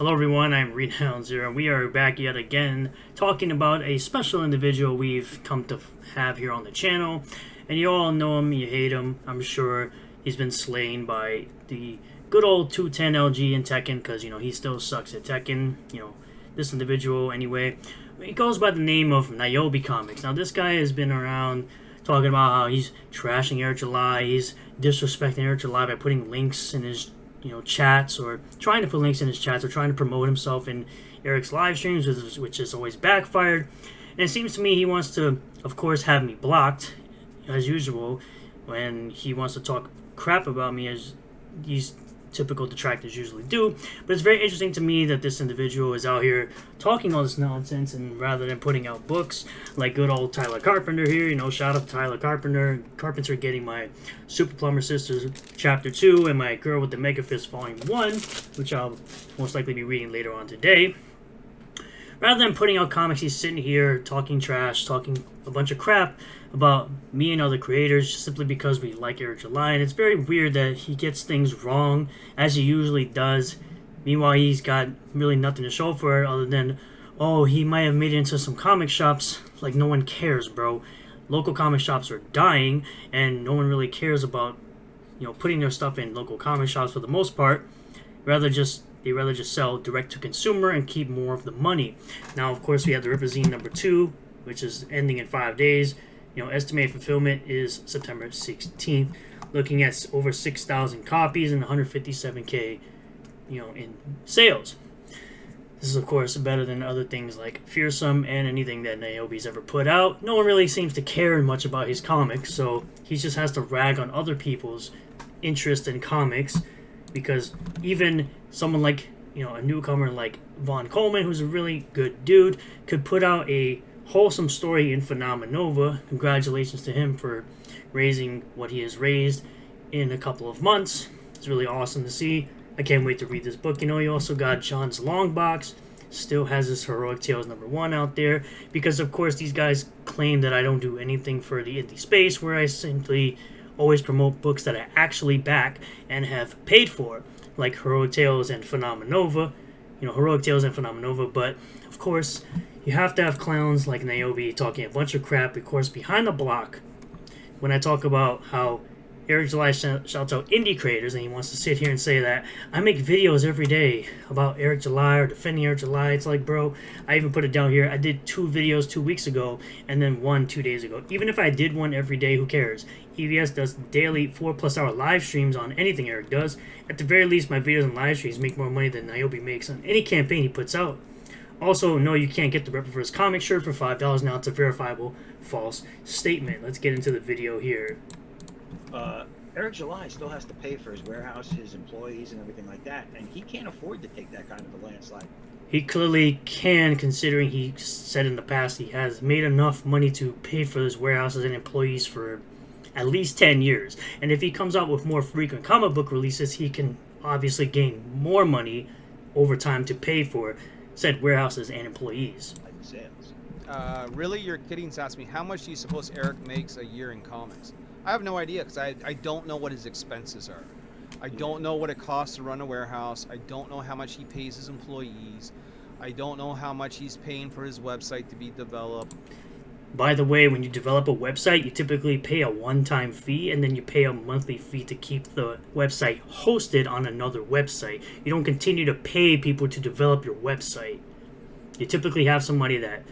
Hello everyone, I'm Relentlessly, and we are back yet again talking about a special individual we've come to have here on the channel. And you all know him, you hate him, I'm sure. He's been slain by the good old 210 LG in Tekken because, he still sucks at Tekken. This individual anyway. He goes by the name of Nyobi Comics. Now this guy has been around talking about how he's trashing Eric July, he's disrespecting Eric July by putting links in his chats, or trying to put links in his chats, or trying to promote himself in Eric's live streams, which has always backfired. And it seems to me he wants to, of course, have me blocked, as usual, when he wants to talk crap about me, as these typical detractors usually do. But it's very interesting to me that this individual is out here talking all this nonsense, and rather than putting out books like good old Tyler Carpenter here, shout out to Tyler Carpenter getting my Super Plumber Sisters Chapter 2 and my Girl with the Mega Fist Volume 1, which I'll most likely be reading later on today. Rather than putting out comics, he's sitting here talking trash, talking a bunch of crap about me and other creators simply because we like Eric July. And it's very weird that he gets things wrong, as he usually does. Meanwhile, he's got really nothing to show for it other than, oh, he might have made it into some comic shops. Like, no one cares, bro. Local comic shops are dying, and no one really cares about, putting their stuff in local comic shops for the most part. They rather just sell direct to consumer and keep more of the money. Now, of course, we have the Riverine number 2, which is ending in 5 days. Estimated fulfillment is September 16th, looking at over 6,000 copies and 157K, in sales. This is, of course, better than other things like Fearsome and anything that Nyobi's ever put out. No one really seems to care much about his comics, so he just has to rag on other people's interest in comics, because even someone like, a newcomer like Vaughn Coleman, who's a really good dude, could put out a wholesome story in Phenomenova. Congratulations to him for raising what he has raised in a couple of months. It's really awesome to see. I can't wait to read this book. You also got John's Long Box. Still has his Heroic Tales number 1 out there. Because, of course, these guys claim that I don't do anything for the indie space, where I simply always promote books that I actually back and have paid for, like Heroic Tales and Phenomenova. Heroic Tales and Phenomenova. But, of course, you have to have clowns like Nyobi talking a bunch of crap, of course, behind the block. When I talk about how Eric July shouts out indie creators, and he wants to sit here and say that I make videos every day about Eric July or defending Eric July. It's like, bro, I even put it down here. I did 2 videos 2 weeks ago, and then 1 2 days ago. Even if I did one every day, who cares? EVS does daily 4+ hour live streams on anything Eric does. At the very least, my videos and live streams make more money than Nyobi makes on any campaign he puts out. Also, no, you can't get the Referral comic shirt for $5 now. It's a verifiable false statement. Let's get into the video here. Eric July still has to pay for his warehouse, his employees, and everything like that, and he can't afford to take that kind of a landslide. He clearly can, considering he said in the past he has made enough money to pay for his warehouses and employees for at least 10 years. And if he comes out with more frequent comic book releases, he can obviously gain more money over time to pay for said warehouses and employees. Like sales. Really, you're kidding to ask me how much do you suppose Eric makes a year in comics? I have no idea, because I don't know what his expenses are. I don't know what it costs to run a warehouse. I don't know how much he pays his employees. I don't know how much he's paying for his website to be developed. By the way, when you develop a website, you typically pay a one-time fee, and then you pay a monthly fee to keep the website hosted on another website. You don't continue to pay people to develop your website. You typically have somebody that,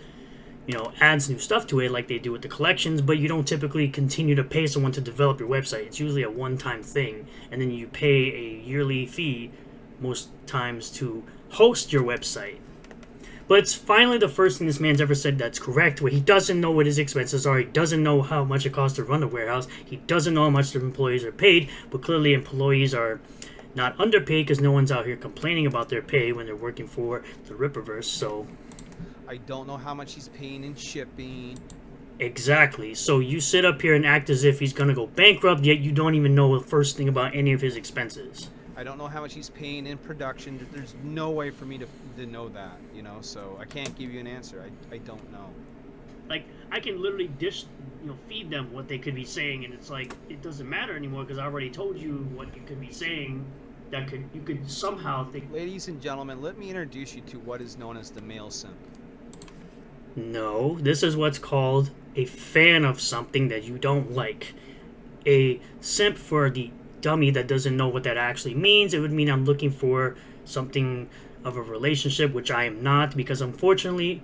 adds new stuff to it, like they do with the collections, but you don't typically continue to pay someone to develop your website. It's usually a one-time thing, and then you pay a yearly fee most times to host your website. But it's finally the first thing this man's ever said that's correct, where he doesn't know what his expenses are, he doesn't know how much it costs to run a warehouse, he doesn't know how much their employees are paid, but clearly employees are not underpaid because no one's out here complaining about their pay when they're working for the Rippaverse, so... I don't know how much he's paying in shipping. Exactly. So you sit up here and act as if he's going to go bankrupt, yet you don't even know the first thing about any of his expenses. I don't know how much he's paying in production. There's no way for me to know that, so I can't give you an answer. I don't know. Like, I can literally feed them what they could be saying, and it's like, it doesn't matter anymore because I already told you what you could be saying that you could somehow think. Ladies and gentlemen, let me introduce you to what is known as the male simp. No, this is what's called a fan of something that you don't like. A simp, for the dummy that doesn't know what that actually means, it would mean I'm looking for something of a relationship, which I am not, because unfortunately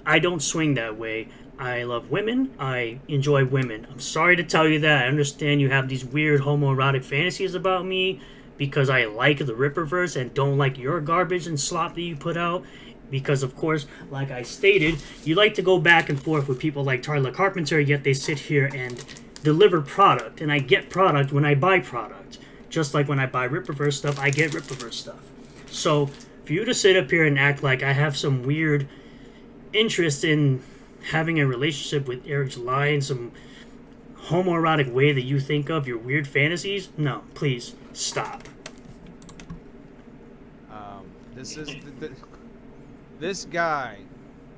I don't swing that way. I love women. I enjoy women. I'm sorry to tell you that. I understand you have these weird homoerotic fantasies about me because I like the Ripperverse and don't like your garbage and slop that you put out. Because, of course, like I stated, you like to go back and forth with people like Tyler Carpenter, yet they sit here and deliver product. And I get product when I buy product. Just like when I buy Ripperverse stuff, I get Ripperverse stuff. So, for you to sit up here and act like I have some weird interest in having a relationship with Eric July in some homoerotic way that you think of your weird fantasies, no, please stop. This is this guy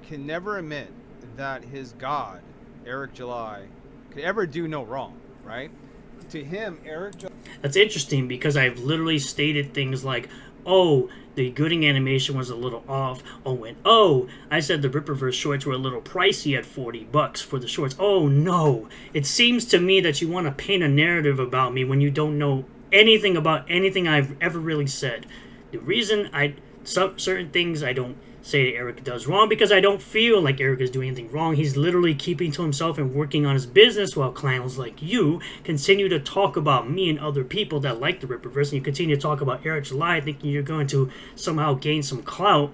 can never admit that his god, Eric July, could ever do no wrong, right? To him, Eric July... That's interesting because I've literally stated things like, oh, the Gooding animation was a little off. I said the Ripperverse shorts were a little pricey at $40 for the shorts. Oh, no. It seems to me that you want to paint a narrative about me when you don't know anything about anything I've ever really said. The reason certain things I don't say Eric does wrong because I don't feel like Eric is doing anything wrong. He's literally keeping to himself and working on his business while clowns like you continue to talk about me and other people that like the Ripperverse, and you continue to talk about Eric July thinking you're going to somehow gain some clout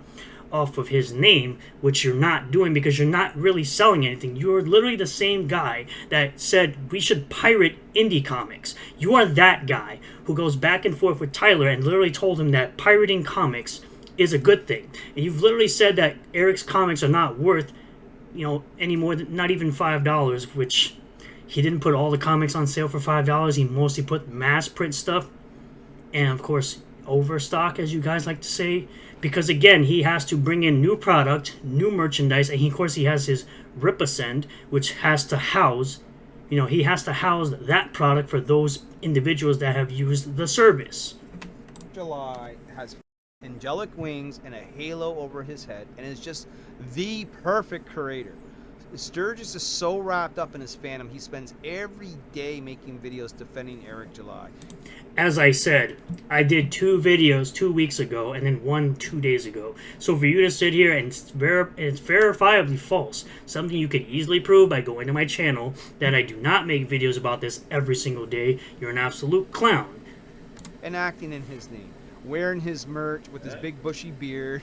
off of his name, which you're not doing because you're not really selling anything. You're literally the same guy that said we should pirate indie comics. You are that guy who goes back and forth with Tyler and literally told him that pirating comics is a good thing. And you've literally said that Eric's comics are not worth, any more than, not even $5, which he didn't put all the comics on sale for $5. He mostly put mass print stuff and, of course, overstock, as you guys like to say, because, again, he has to bring in new product, new merchandise, and, of course, he has his Ripasend, which has to house, he has to house that product for those individuals that have used the service. July has angelic wings and a halo over his head and is just the perfect creator. Sturgis is so wrapped up in his fandom, he spends every day making videos defending Eric July. As I said, I did 2 videos 2 weeks ago and then 1 2 days ago. So for you to sit here and it's verifiably false, something you could easily prove by going to my channel, that I do not make videos about this every single day, you're an absolute clown. And acting in his name. Wearing his merch with his big bushy beard.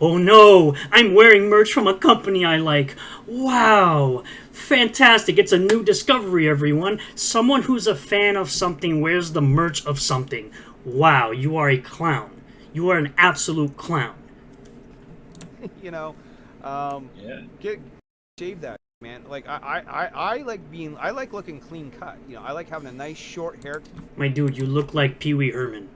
Oh no, I'm wearing merch from a company I like. Wow, fantastic. It's a new discovery, everyone. Someone who's a fan of something wears the merch of something. Wow, you are a clown. You are an absolute clown. Shave that, man. Like I like looking clean cut. I like having a nice short hair. My dude, you look like Pee Wee Herman.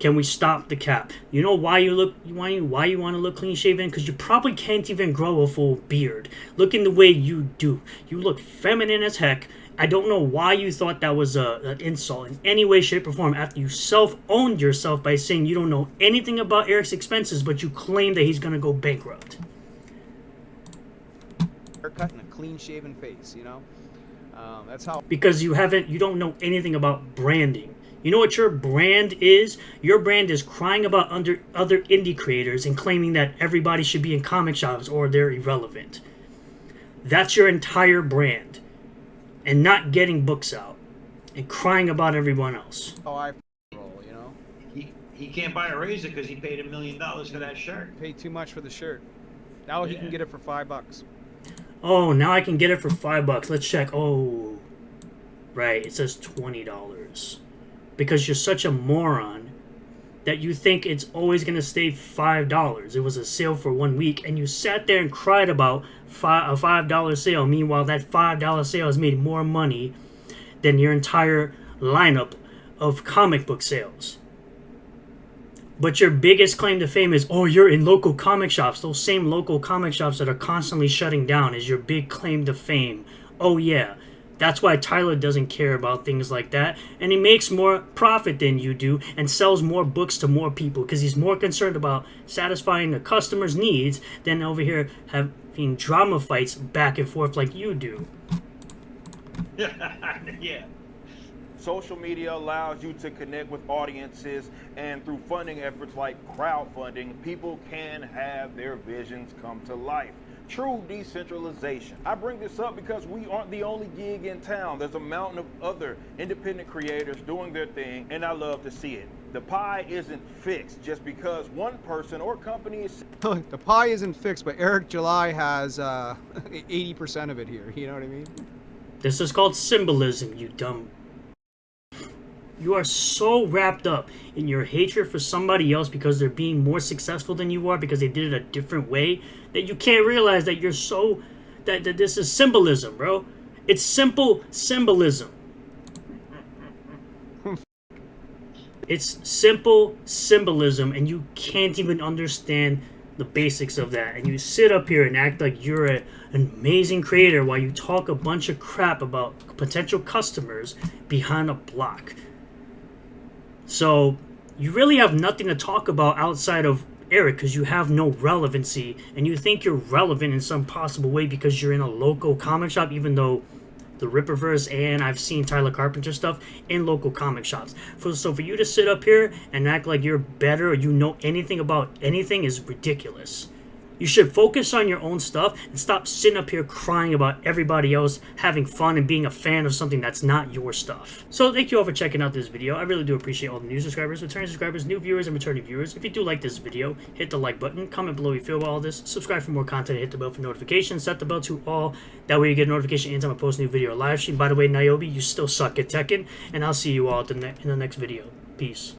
Can we stop the cap? You know why you want to look clean shaven? Because you probably can't even grow a full beard. Looking the way you do. You look feminine as heck. I don't know why you thought that was an insult in any way, shape, or form after you self-owned yourself by saying you don't know anything about Eric's expenses, but you claim that he's going to go bankrupt. Haircut and a clean shaven face, that's how. Because you don't know anything about branding. You know what your brand is? Your brand is crying about other indie creators and claiming that everybody should be in comic shops or they're irrelevant. That's your entire brand. And not getting books out. And crying about everyone else. Oh, I roll, He can't buy a razor because he paid $1 million for that shirt. Paid too much for the shirt. Now he can get it for $5. Oh, now I can get it for $5. Let's check. Oh, right. It says $20. Because you're such a moron that you think it's always going to stay $5. It was a sale for 1 week, and you sat there and cried about a $5 sale. Meanwhile, that $5 sale has made more money than your entire lineup of comic book sales. But your biggest claim to fame is, oh, you're in local comic shops. Those same local comic shops that are constantly shutting down is your big claim to fame. Oh, yeah. That's why Tyler doesn't care about things like that, and he makes more profit than you do and sells more books to more people because he's more concerned about satisfying the customer's needs than over here having drama fights back and forth like you do. Yeah. Social media allows you to connect with audiences, and through funding efforts like crowdfunding, people can have their visions come to life. True decentralization. I bring this up because we aren't the only gig in town. There's a mountain of other independent creators doing their thing, and I love to see it. The pie isn't fixed just because one person or company is... The pie isn't fixed, but Eric July has 80% of it here. You know what I mean? This is called symbolism, you dumb. You are so wrapped up in your hatred for somebody else because they're being more successful than you are because they did it a different way that you can't realize that you're so... that this is symbolism, bro. It's simple symbolism. It's simple symbolism, and you can't even understand the basics of that. And you sit up here and act like you're an amazing creator while you talk a bunch of crap about potential customers behind a block. So you really have nothing to talk about outside of Eric because you have no relevancy, and you think you're relevant in some possible way because you're in a local comic shop, even though the Ripperverse and I've seen Tyler Carpenter stuff in local comic shops. So for you to sit up here and act like you're better or you know anything about anything is ridiculous. You should focus on your own stuff and stop sitting up here crying about everybody else having fun and being a fan of something that's not your stuff. So thank you all for checking out this video. I really do appreciate all the new subscribers, returning subscribers, new viewers, and returning viewers. If you do like this video, hit the like button, comment below how you feel about all this, subscribe for more content, hit the bell for notifications, set the bell to all. That way you get a notification anytime I post a new video or live stream. By the way, Nyobi, you still suck at Tekken, and I'll see you all in the next video. Peace.